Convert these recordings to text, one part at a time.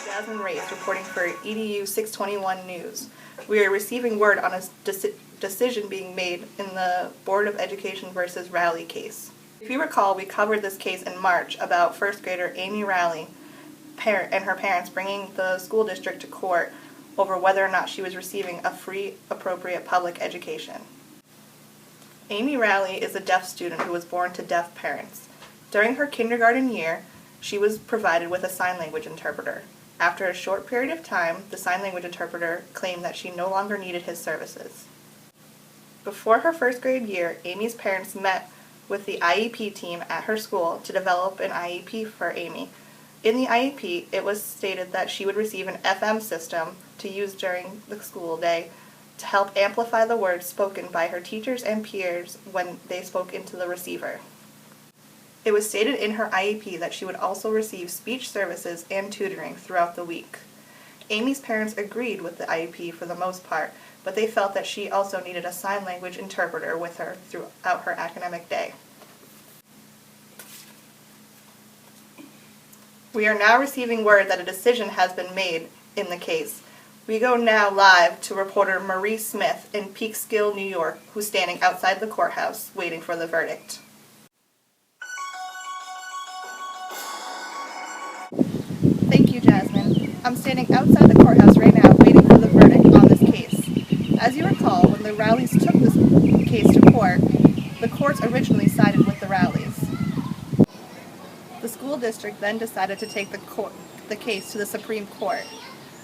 Jasmine Race reporting for EDU 621 News. We are receiving word on a decision being made in the Board of Education versus Rowley case. If you recall, we covered this case in March about first grader Amy Rowley and her parents bringing the school district to court over whether or not she was receiving a free, appropriate public education. Amy Rowley is a deaf student who was born to deaf parents. During her kindergarten year, she was provided with a sign language interpreter. After a short period of time, the sign language interpreter claimed that she no longer needed his services. Before her first grade year, Amy's parents met with the IEP team at her school to develop an IEP for Amy. In the IEP, it was stated that she would receive an FM system to use during the school day to help amplify the words spoken by her teachers and peers when they spoke into the receiver. It was stated in her IEP that she would also receive speech services and tutoring throughout the week. Amy's parents agreed with the IEP for the most part, but they felt that she also needed a sign language interpreter with her throughout her academic day. We are now receiving word that a decision has been made in the case. We go now live to reporter Marie Smith in Peekskill, New York, who's standing outside the courthouse waiting for the verdict. Thank you, Jasmine. I'm standing outside the courthouse right now waiting for the verdict on this case. As you recall, when the Rowleys took this case to court, the courts originally sided with the Rowleys. The school district then decided to take the case to the Supreme Court.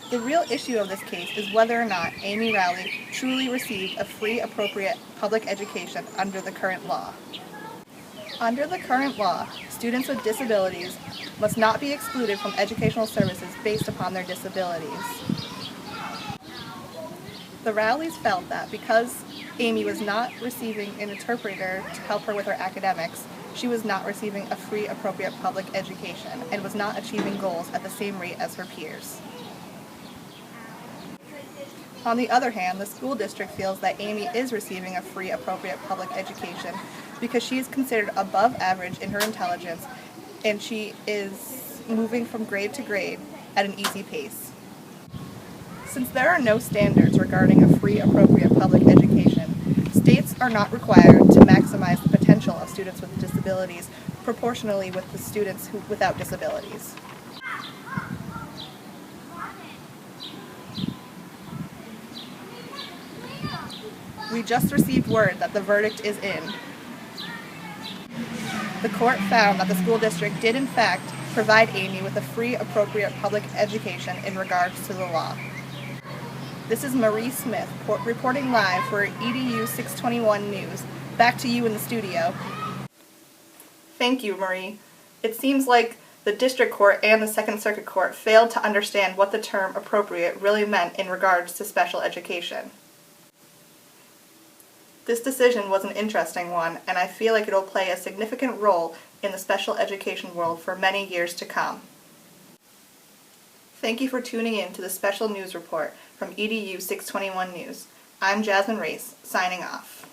The real issue of this case is whether or not Amy Rowley truly received a free, appropriate public education under the current law. Under the current law, students with disabilities must not be excluded from educational services based upon their disabilities. The Rowleys felt that because Amy was not receiving an interpreter to help her with her academics, she was not receiving a free, appropriate public education and was not achieving goals at the same rate as her peers. On the other hand, the school district feels that Amy is receiving a free, appropriate public education because she is considered above average in her intelligence and she is moving from grade to grade at an easy pace. Since there are no standards regarding a free, appropriate public education, states are not required to maximize the potential of students with disabilities proportionally with the students without disabilities. We just received word that the verdict is in. The court found that the school district did in fact provide Amy with a free, appropriate public education in regards to the law. This is Marie Smith reporting live for EDU 621 News. Back to you in the studio. Thank you, Marie. It seems like the district court and the Second Circuit Court failed to understand what the term appropriate really meant in regards to special education. This decision was an interesting one, and I feel like it will play a significant role in the special education world for many years to come. Thank you for tuning in to the special news report from EDU 621 News. I'm Jasmine Race, signing off.